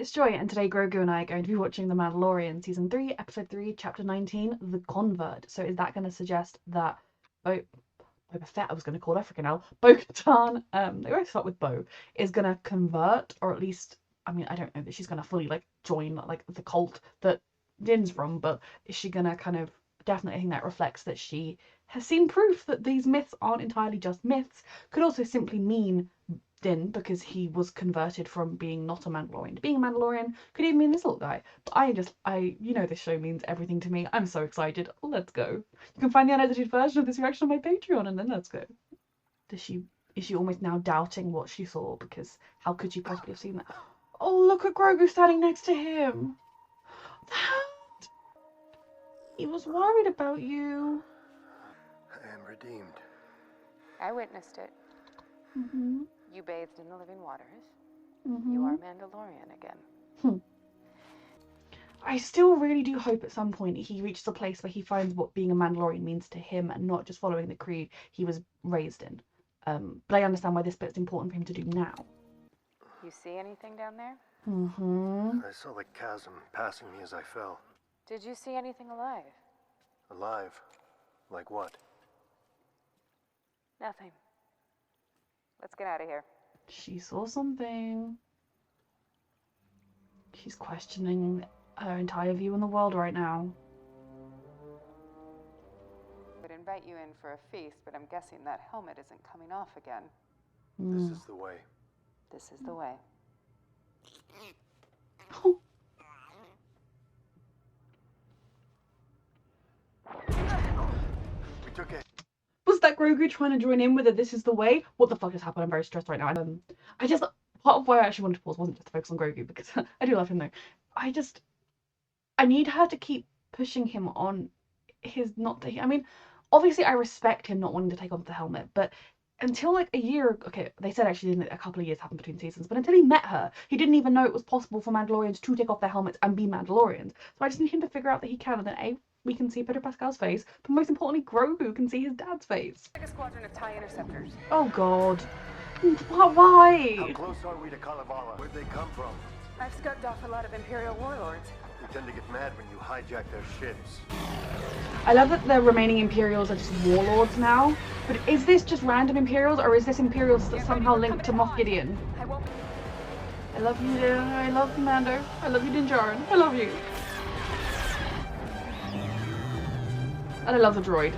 it's Joy, and today Grogu and I are going to be watching The Mandalorian, Season 3, Episode 3, Chapter 19, The Convert. So is that going to suggest that Boba Fett, I was going to call her freaking hell, Bo-Katan, they always start with Bo, is going to convert, or at least, I mean, I don't know that she's going to fully, like, join, like, the cult that Din's from, but is she going to kind of, definitely I think that reflects that she has seen proof that these myths aren't entirely just myths, could also simply mean Din, because he was converted from being not a Mandalorian to being a Mandalorian, could even mean this little guy. But you know, this show means everything to me. I'm so excited. Let's go. You can find the unedited version of this reaction on my Patreon, and then let's go. Is she almost now doubting what she saw? Because how could she possibly have seen that? Oh, look at Grogu standing next to him. That... He was worried about you. I am redeemed. I witnessed it. Mm-hmm. You bathed in the living waters. Mm-hmm. You are Mandalorian again. I still really do hope at some point he reaches a place where he finds what being a Mandalorian means to him and not just following the creed he was raised in. But I understand why this bit's important for him to do now. You see anything down there? Mm-hmm. I saw the chasm passing me as I fell. Did you see anything alive? Alive? Like what? Nothing. Let's get out of here. She saw something. She's questioning her entire view in the world right now. I would invite you in for a feast, but I'm guessing that helmet isn't coming off again. This is the way. This is the way. We took it. Was that Grogu trying to join in with it? This is the way? What the fuck has happened? I'm very stressed right now. Part of why I actually wanted to pause wasn't just to focus on Grogu, because I do love him though. I need her to keep pushing him on his I mean, obviously I respect him not wanting to take off the helmet, but until like a year, okay, they said actually a couple of years happened between seasons, but until he met her, he didn't even know it was possible for Mandalorians to take off their helmets and be Mandalorians. So I just need him to figure out that he can, and then we can see Pedro Pascal's face, but most importantly, Grogu can see his dad's face. Like a squadron of TIE interceptors. Oh god. Why? How close are we to Kalevala? Where'd they come from? I've scoped off a lot of Imperial warlords. We tend to get mad when you hijack their ships. I love that the remaining Imperials are just warlords now, but is this just random Imperials, or is this Imperials that somehow linked to Moff Gideon? I love you, I love Mando, I love you, Din Djarin, I love you. And I love the droid.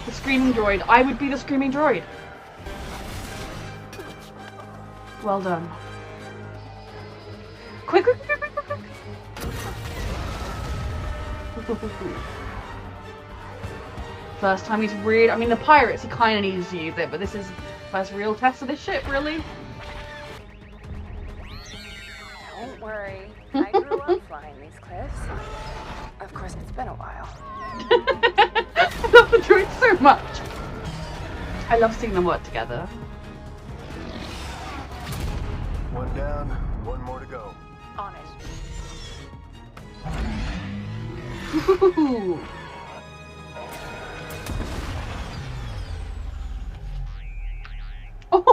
The screaming droid. I would be the screaming droid. Well done. Quick, quick, quick, quick, quick, quick. First time he's really, I mean the pirates he kind of needs to use it, but this is first real test of this ship, really. Don't worry, I grew up flying these cliffs. Of course, it's been a while. I love the droid so much. I love seeing them work together. One down, one more to go. On it. Ooh. Oh.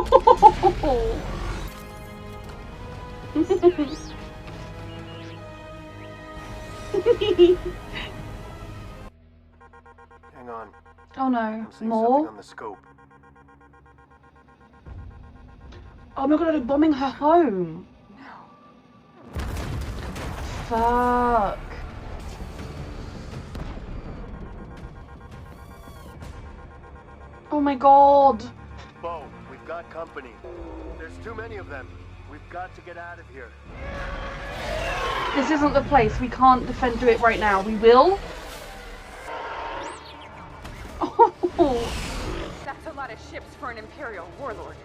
Hang on. Oh no, I'm seeing more? something on the scope. Oh my god, they're bombing her home. No. Fuck. Oh my god. Bo, we've got company. There's too many of them. We've got to get out of here. This isn't the place. We can't do it right now. We will. Oh. That's a lot of ships for an Imperial warlord.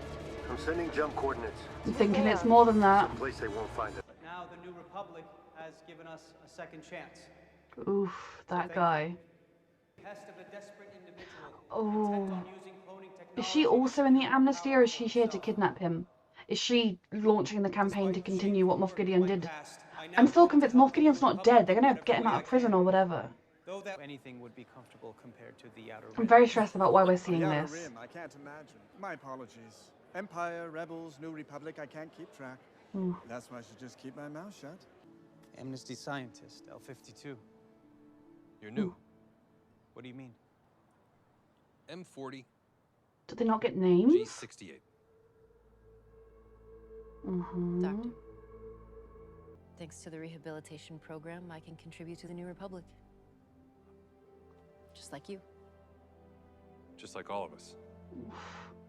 I'm sending jump coordinates. I'm thinking it's more than that. Someplace they won't find it. But now the New Republic has given us a second chance. Oof, that guy. Behest of a desperate individual Oh. intent on using cloning technology. Is she also in the amnesty, or is she here to kidnap him? Is she launching the campaign to continue what Moff Gideon did? I'm still convinced Moff Gideon's not dead. They're gonna get him out of prison or whatever. Though that anything would be comfortable compared to the Outer I'm Rim. very stressed about why we're seeing The Outer this. Rim, I can't imagine. My apologies. Empire, Rebels, New Republic, I can't keep track. That's why I should just keep my mouth shut. Amnesty scientist, L-52. You're new. What do you mean? M40, Did they not get names? G68. Doctor. Thanks to the rehabilitation program, I can contribute to the New Republic. Just like you. Just like all of us.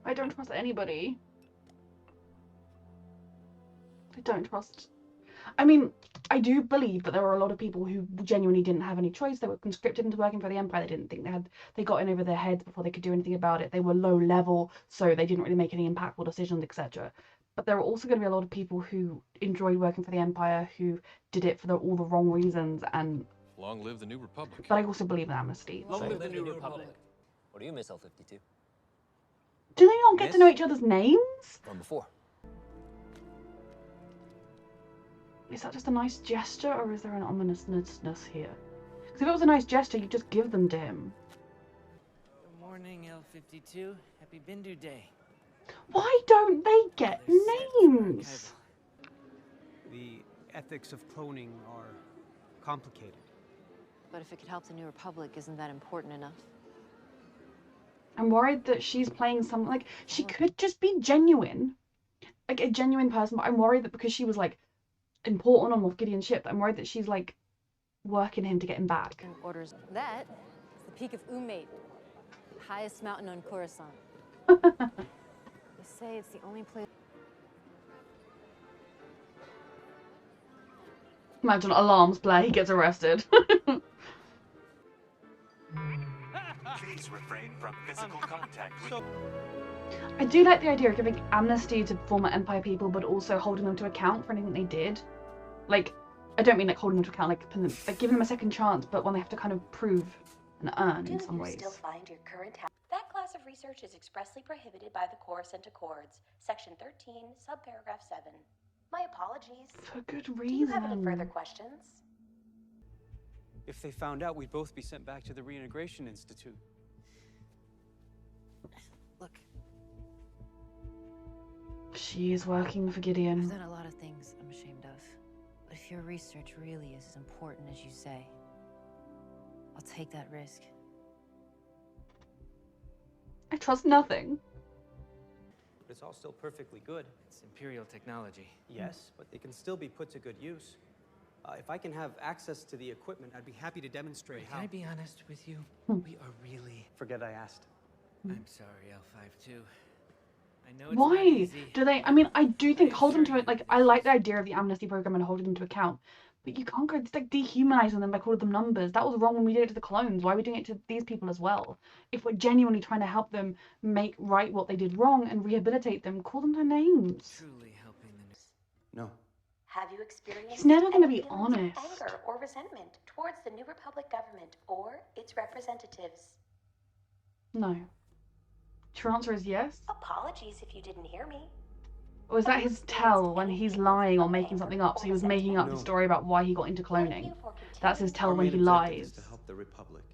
I don't trust anybody. I don't trust. I mean, I do believe that there were a lot of people who genuinely didn't have any choice. They were conscripted into working for the Empire. They didn't think they got in over their heads before they could do anything about it. They were low level, so they didn't really make any impactful decisions, etc. But there were also going to be a lot of people who enjoyed working for the Empire, who did it for all the wrong reasons, and. Long live the New Republic. But I also believe in amnesty. Long So. live the New Republic. What do you miss, L-52? Do they not get to know each other's names? From before. Is that just a nice gesture, or is there an ominousness here? Because if it was a nice gesture, you just give them to him. Good morning, L-52. Happy Bindu Day. Why don't they get names? The ethics of cloning are complicated. But if it could help the New Republic, isn't that important enough? I'm worried that she's playing some, like, she could just be genuine. Like, a genuine person, but I'm worried that because she was, like, important on Moff Gideon's ship, I'm worried that she's, like, working him to get him back. Orders. That is the peak of Umate, highest mountain on Coruscant. They say it's the only place. Imagine alarms play, he gets arrested. Please refrain from physical contact with... I do like the idea of giving amnesty to former Empire people, but also holding them to account for anything they did. Like, I don't mean like holding them to account, like giving them a second chance, but when they have to kind of prove and earn in some ways. Still find your current that class of research is expressly prohibited by the Coruscant Accords, Section 13, Subparagraph 7. My apologies. For good Do you have any reason. further questions? If they found out, we'd both be sent back to the Reintegration Institute. Look, She is working for I've Gideon. done a lot of things I'm ashamed of. But if your research really is as important as you say, I'll take that risk. I trust nothing. But it's all still perfectly good. It's Imperial technology. Yes, but they can still be put to good use. If I can have access to the equipment, I'd be happy to demonstrate Can how... I be honest with you? We are really... Forget I asked. I'm sorry, L-52. I know it's Why not easy. do they? I mean, I do think I hold them assure to you it. Like, that I this like is- the idea of the amnesty program and holding them to account, but you can't go. It's like dehumanizing them by calling them numbers. That was wrong when we did it to the clones. Why are we doing it to these people as well? If we're genuinely trying to help them make right what they did wrong and rehabilitate them, call them their names. Truly helping the... No. Have you experienced He's never gonna any be feelings of honest. anger or resentment towards the New Republic government or its representatives? No. Your answer is yes. Apologies if you didn't hear me. Or is that his tell when he's lying or making something up? So he was making up the No. story about why he got into Thank cloning. you for That's his continuing- tell Our when main he objective lies. is to help the Republic,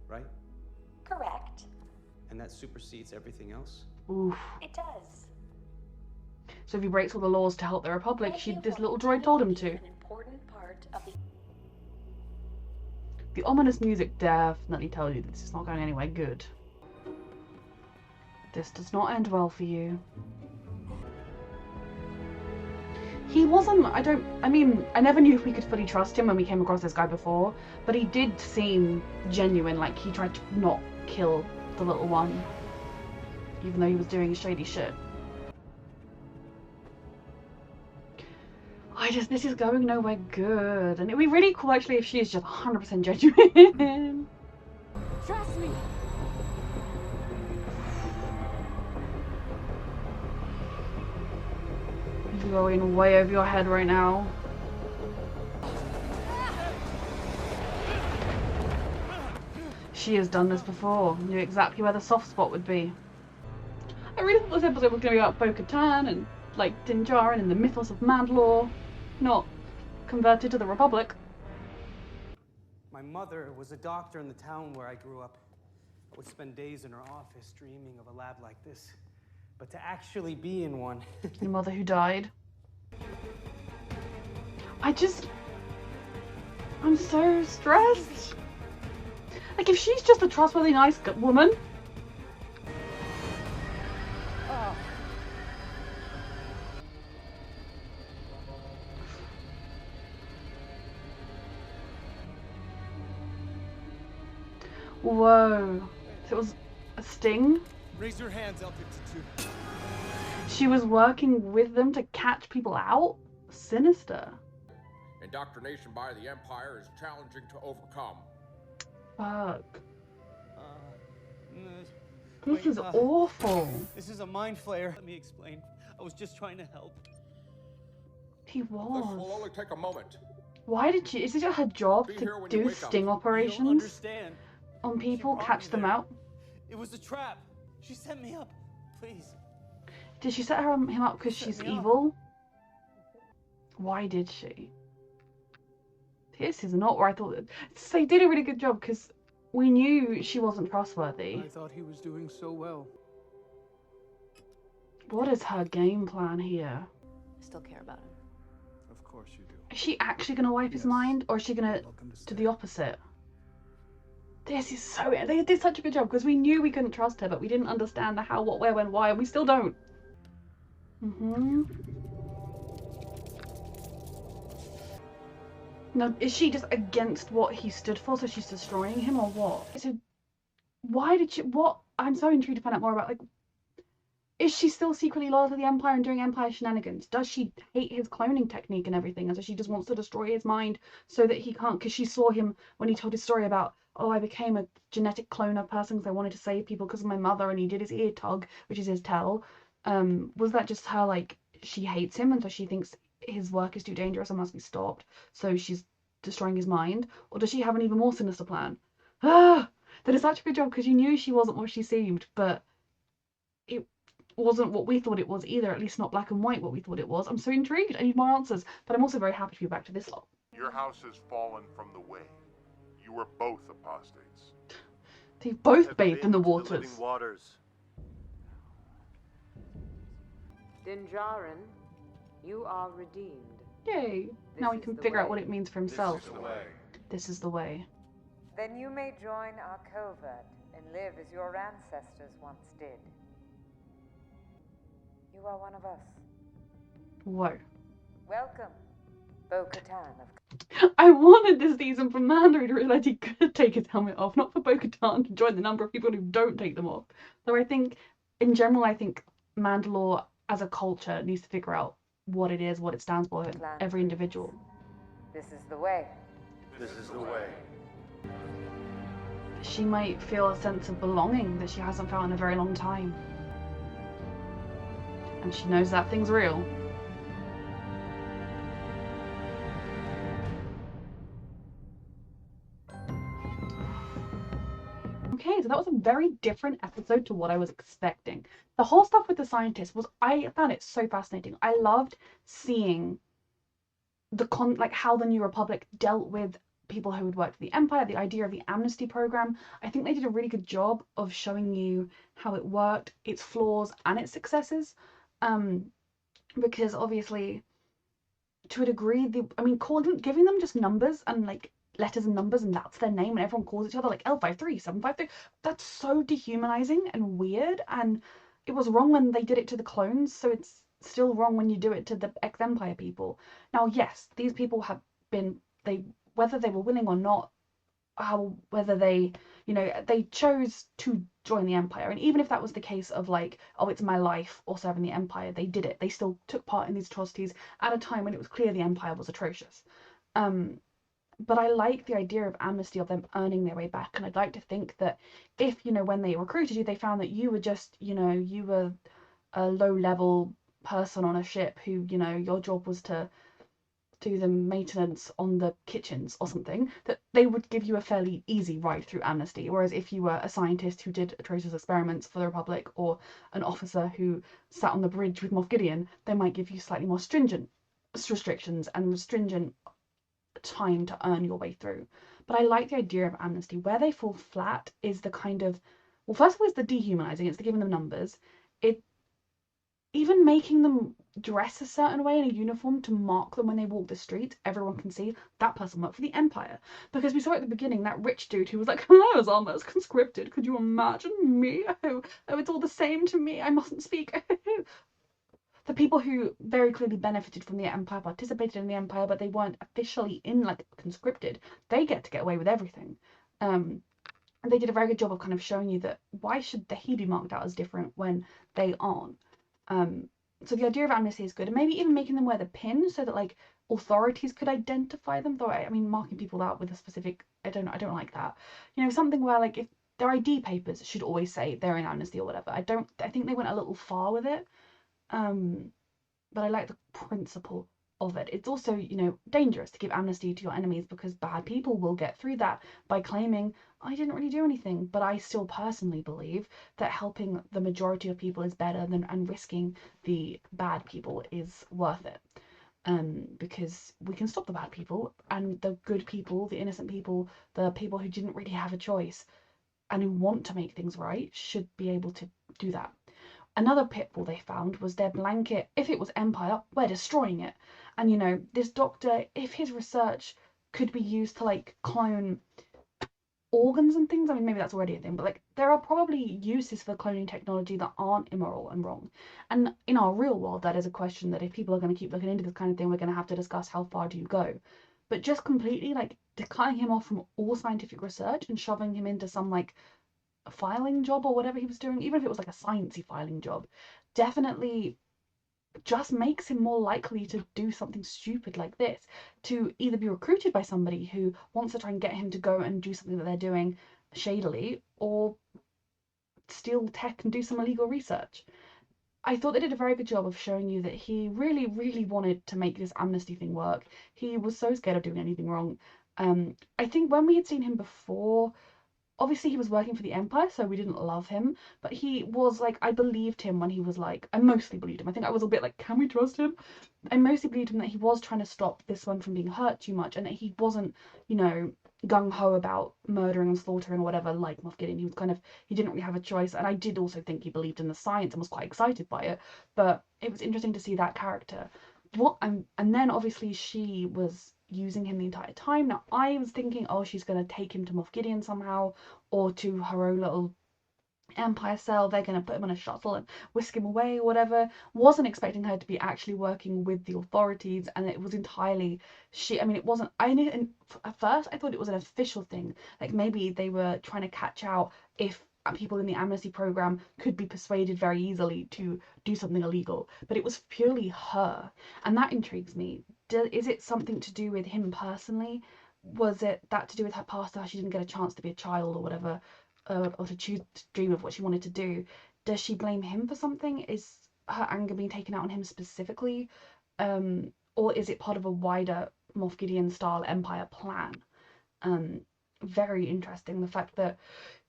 right? Correct. And that supersedes everything else? Oof. It does. So if he breaks all the laws to help the Republic, Thank you this for little droid told him continuing to. be An important part of the The ominous music definitely tells you this is not going anywhere good. This does not end well for you. He wasn't, I mean, I never knew if we could fully trust him when we came across this guy before, but he did seem genuine, like he tried to not kill the little one, even though he was doing shady shit. This is going nowhere good, and it'd be really cool actually if she is just 100% genuine. Trust me! You're going way over your head right now. She has done this before, knew exactly where the soft spot would be. I really thought this episode was going to be about Bo-Katan and, like, Din Djarin and the mythos of Mandalore, not converted to the Republic. My mother was a doctor in the town where I grew up. I would spend days in her office dreaming of a lab like this. But to actually be in one... Your mother who died. I'm so stressed. Like, if she's just a trustworthy, nice woman. Whoa. So it was a sting? Raise your hands, L-52. She was working with them to catch people out? Sinister. Indoctrination by the Empire is challenging to overcome. Fuck. Wait, This is awful. This is a mind flayer. Let me explain. I was just trying to help. He This will was. only take a moment. Why did she? Is it her job Be to here when you do wake up. sting You don't operations understand. on people, brought catch me them there. out? It was a trap. She set me up. Please. Did she set him up because Set she's me up. evil? Why did she? This is not where I thought. They did a really good job because we knew she wasn't trustworthy. I thought he was doing so well. What is her game plan here? I still care about him. Of course you do. Is she actually going to wipe his mind, or is she going to Welcome to do stay. the opposite? This is so. They did such a good job because we knew we couldn't trust her, but we didn't understand the how, what, where, when, why, and we still don't. Now, is she just against what he stood for, so she's destroying him, or what? So, why did she? What? I'm so intrigued to find out more about. Like, is she still secretly loyal to the Empire and doing Empire shenanigans? Does she hate his cloning technique and everything, and so she just wants to destroy his mind so that he can't? Because she saw him when he told his story about, oh, I became a genetic cloner person because I wanted to save people because of my mother, and he did his ear tug, which is his tell. Was that just her, like, she hates him and so she thinks his work is too dangerous and must be stopped, so she's destroying his mind? Or does she have an even more sinister plan? That is such a good job, because you knew she wasn't what she seemed, but it wasn't what we thought it was either, at least not black and white what we thought it was. I'm so intrigued. I need more answers, but I'm also very happy to be back to this lot. Your house has fallen from the way. You were both apostates. They've both Have bathed in the been to waters. living waters. Dinjarin, you are redeemed. Yay! Now he This can is the figure out way. what it means for himself. This is the way. This is the way. Then you may join our covert and live as your ancestors once did. You are one of us. Whoa. Welcome, Bo-Katan of... I wanted this season for Mando to realise he could take his helmet off, not for Bo-Katan to join the number of people who don't take them off. Though I think, in general, I think Mandalore as a culture needs to figure out what it is, what it stands for, every individual. This is the way. This is the way. She might feel a sense of belonging that she hasn't felt in a very long time. And she knows that thing's real. Okay, so that was a very different episode to what I was expecting. The whole stuff with the scientists was, I found it so fascinating. I loved seeing like how the New Republic dealt with people who had worked for the Empire, the idea of the amnesty program. I think they did a really good job of showing you how it worked, its flaws and its successes. Because obviously, to a degree, giving them just numbers and like letters and numbers and that's their name and everyone calls each other like L53, 753, that's so dehumanizing and weird, and it was wrong when they did it to the clones, so it's still wrong when you do it to the ex-Empire people. Now, yes, these people have been, whether they were willing or not, whether they, they chose to join the Empire, and even if that was the case of like, oh, it's my life or serving the Empire, they did it. They still took part in these atrocities at a time when it was clear the Empire was atrocious. But I like the idea of amnesty, of them earning their way back, and I'd like to think that if, when they recruited you, they found that you were just, you were a low-level person on a ship who, your job was to do the maintenance on the kitchens or something, that they would give you a fairly easy ride through amnesty. Whereas if you were a scientist who did atrocious experiments for the Republic, or an officer who sat on the bridge with Moff Gideon, they might give you slightly more stringent restrictions and stringent time to earn your way through. But I like the idea of amnesty. Where they fall flat is the kind of, well, first of all, it's the dehumanizing, it's the giving them numbers. even making them dress a certain way in a uniform to mark them when they walk the streets, everyone can see that person worked for the Empire. Because we saw at the beginning that rich dude who was like, I was almost conscripted. Could you imagine me? Oh, it's all the same to me. I mustn't speak. The people who very clearly benefited from the Empire, participated in the Empire, but they weren't officially in like conscripted, they get away with everything. And they did a very good job of kind of showing you that why should he be marked out as different when they aren't. So the idea of amnesty is good, and maybe even making them wear the pin so that like authorities could identify them. Though I mean, marking people out with a specific, I don't like that. You know, something where like if their ID papers should always say they're in amnesty or whatever. I think they went a little far with it. But I like the principle of it. It's also, you know, dangerous to give amnesty to your enemies because bad people will get through that by claiming, I didn't really do anything. But I still personally believe that helping the majority of people is better than and risking the bad people is worth it. Because we can stop the bad people, and the good people, the innocent people, the people who didn't really have a choice and who want to make things right should be able to do that. Another pitfall they found was their blanket, if it was Empire, we're destroying it. And you know, this doctor, if his research could be used to like clone organs and things, I mean maybe that's already a thing, but like there are probably uses for cloning technology that aren't immoral and wrong. And in our real world, that is a question that if people are going to keep looking into this kind of thing, we're going to have to discuss how far do you go. But just completely like cutting him off from all scientific research and shoving him into some like a filing job or whatever he was doing, even if it was like a sciencey filing job, definitely just makes him more likely to do something stupid like this, to either be recruited by somebody who wants to try and get him to go and do something that they're doing shadily, or steal tech and do some illegal research. I thought they did a very good job of showing you that he really, really wanted to make this amnesty thing work. He was so scared of doing anything wrong. I think when we had seen him before, obviously he was working for the Empire, so we didn't love him, but he was like, I believed him when he was like, I mostly believed him. I think I was a bit like, can we trust him? I mostly believed him that he was trying to stop this one from being hurt too much, and that he wasn't, you know, gung-ho about murdering and slaughtering or whatever like Moff Gideon. He was kind of, he didn't really have a choice, and I did also think he believed in the science and was quite excited by it, but it was interesting to see that character. And then obviously she was using him the entire time. Now I was thinking, oh, she's going to take him to Moff Gideon somehow, or to her own little Empire cell. They're going to put him on a shuttle and whisk him away or whatever. Wasn't expecting her to be actually working with the authorities, and it was entirely I mean, it wasn't, at first I thought it was an official thing, like maybe they were trying to catch out if people in the amnesty program could be persuaded very easily to do something illegal, but it was purely her, and that intrigues me. Is it something to do with him personally? Was it that to do with her past, how she didn't get a chance to be a child or whatever, or to choose to dream of what she wanted to do? Does she blame him for something? Is her anger being taken out on him specifically, or is it part of a wider Moff Gideon style Empire plan? Very interesting, the fact that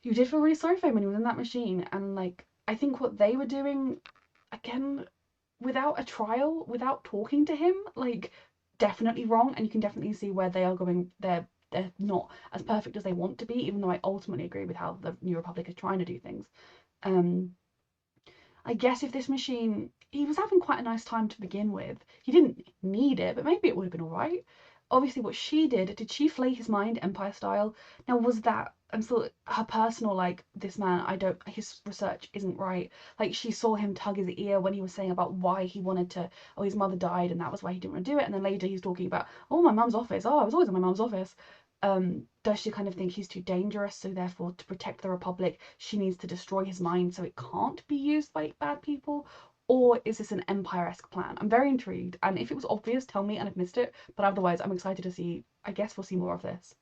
you did feel really sorry for him when he was in that machine, and like I think what they were doing, again, without a trial, without talking to him, like definitely wrong, and you can definitely see where they are going. They're not as perfect as they want to be, even though I ultimately agree with how the New Republic is trying to do things. I guess if this machine, he was having quite a nice time to begin with. He didn't need it, but maybe it would have been alright. Obviously what she did she flay his mind Empire style? Now was that, and so her personal, like, this man, his research isn't right. Like she saw him tug his ear when he was saying about why he wanted to, oh, his mother died and that was why he didn't want to do it, and then later he's talking about, oh, my mum's office, oh, I was always in my mum's office. Does she kind of think he's too dangerous, so therefore to protect the Republic she needs to destroy his mind so it can't be used by bad people? Or is this an Empire-esque plan? I'm very intrigued, and if it was obvious, tell me and I've missed it, but otherwise I'm excited to see. I guess we'll see more of this.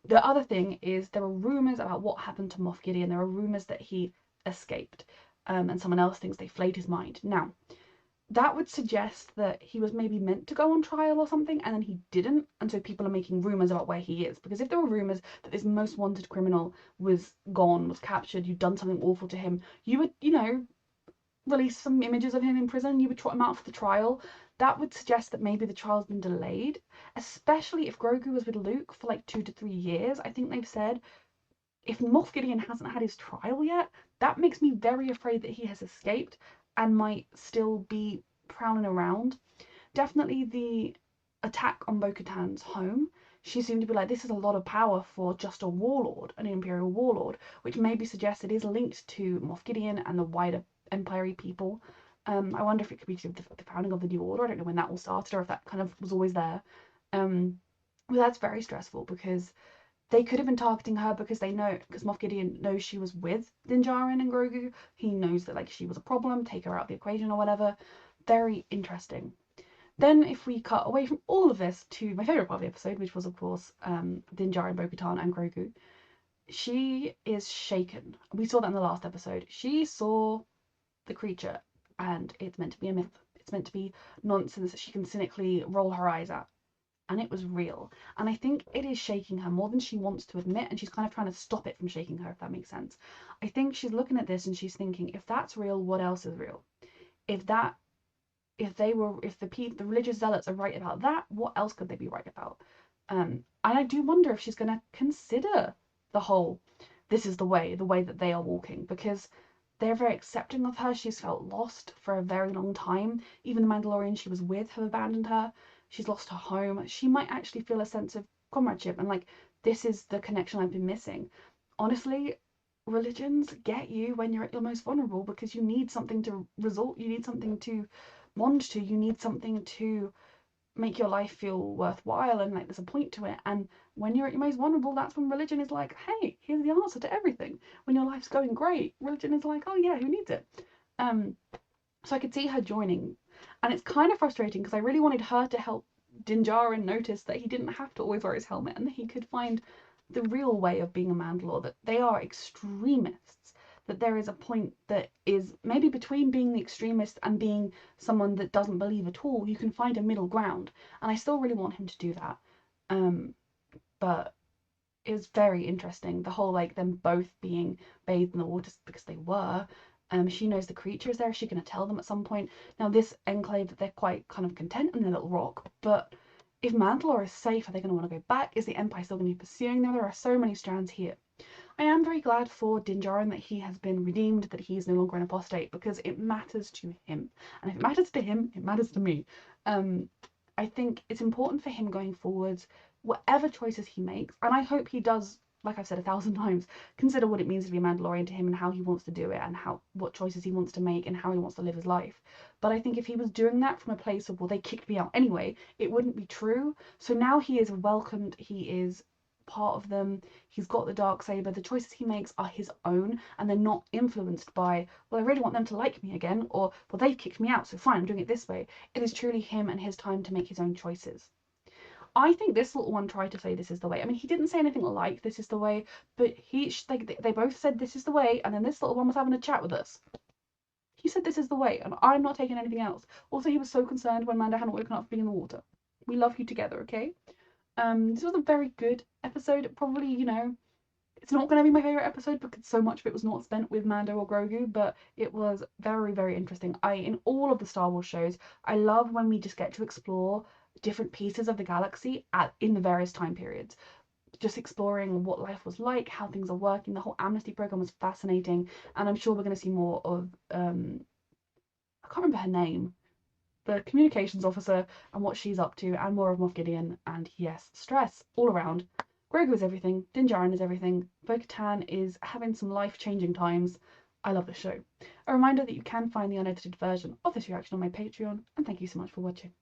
The other thing is there are rumours about what happened to Moff Gideon. There are rumours that he escaped, and someone else thinks they flayed his mind. Now, that would suggest that he was maybe meant to go on trial or something, and then he didn't, and so people are making rumours about where he is. Because if there were rumours that this most wanted criminal was gone, was captured, you'd done something awful to him, you would, you know, release some images of him in prison, you would trot him out for the trial. That would suggest that maybe the trial's been delayed, especially if Grogu was with Luke for like 2 to 3 years. I think they've said if Moff Gideon hasn't had his trial yet, that makes me very afraid that he has escaped. and might still be prowling around. Definitely the attack on Bo-Katan's home, she seemed to be like, this is a lot of power for just a warlord, an Imperial warlord, which maybe suggests it is linked to Moff Gideon and the wider Empire people. I wonder if it could be the founding of the New Order. I don't know when that all started or if that kind of was always there. But that's very stressful because they could have been targeting her because they know, because Moff Gideon knows she was with Din Djarin and Grogu. He knows that like she was a problem, take her out of the equation or whatever. Very interesting. Then if we cut away from all of this to my favourite part of the episode, which was of course Din Djarin, Bo-Katan and Grogu, she is shaken. We saw that in the last episode. She saw the creature and it's meant to be a myth. It's meant to be nonsense that she can cynically roll her eyes at. And it was real. And I think it is shaking her more than she wants to admit, and she's kind of trying to stop it from shaking her, if that makes sense. I think she's looking at this and she's thinking, if that's real, what else is real? If the religious zealots are right about that, what else could they be right about? And I do wonder if she's going to consider the whole, this is the way that they are walking, because they're very accepting of her. She's felt lost for a very long time. Even the Mandalorians she was with have abandoned her. She's lost her home. She might actually feel a sense of comradeship and like, this is the connection I've been missing. Honestly, religions get you when you're at your most vulnerable because you need something to resort, you need something to bond to, you need something to make your life feel worthwhile and like there's a point to it. And when you're at your most vulnerable, that's when religion is like, hey, here's the answer to everything. When your life's going great, religion is like, oh yeah, who needs it? So I could see her joining, and it's kind of frustrating because I really wanted her to help Din Djarin notice that he didn't have to always wear his helmet and that he could find the real way of being a Mandalore, that they are extremists, that there is a point that is maybe between being the extremist and being someone that doesn't believe at all. You can find a middle ground, and I still really want him to do that. But it was very interesting, the whole like them both being bathed in the water because they were. She knows the creature is there. Is she going to tell them at some point? Now this enclave, they're quite kind of content in their little rock, but if Mandalore is safe, are they going to want to go back? Is the Empire still going to be pursuing them? There are so many strands here. I am very glad for Din Djarin that he has been redeemed, that he is no longer an apostate, because it matters to him. And if it matters to him, it matters to me. I think it's important for him going forwards, whatever choices he makes, and I hope he does, like I've said 1,000 times, consider what it means to be a Mandalorian to him and how he wants to do it and what choices he wants to make and how he wants to live his life. But I think if he was doing that from a place of, well, they kicked me out anyway, it wouldn't be true. So now he is welcomed, he is part of them, he's got the Darksaber, the choices he makes are his own and they're not influenced by, well, I really want them to like me again, or, well, they've kicked me out, so fine, I'm doing it this way. It is truly him and his time to make his own choices. I think this little one tried to say this is the way. I mean, he didn't say anything like this is the way, but they both said this is the way, and then this little one was having a chat with us. He said this is the way, and I'm not taking anything else. Also, he was so concerned when Manda hadn't woken up for being in the water. We love you together, okay? This was a very good episode. Probably, you know, it's not going to be my favourite episode because so much of it was not spent with Mando or Grogu, but it was very, very interesting. In all of the Star Wars shows, I love when we just get to explore different pieces of the galaxy in the various time periods. Just exploring what life was like, how things are working. The whole amnesty program was fascinating, and I'm sure we're going to see more of, I can't remember her name, the communications officer and what she's up to, and more of Moff Gideon, and yes, stress all around. Grogu is everything, Din Djarin is everything, Bo-Katan is having some life-changing times. I love the show. A reminder that you can find the unedited version of this reaction on my Patreon, and thank you so much for watching.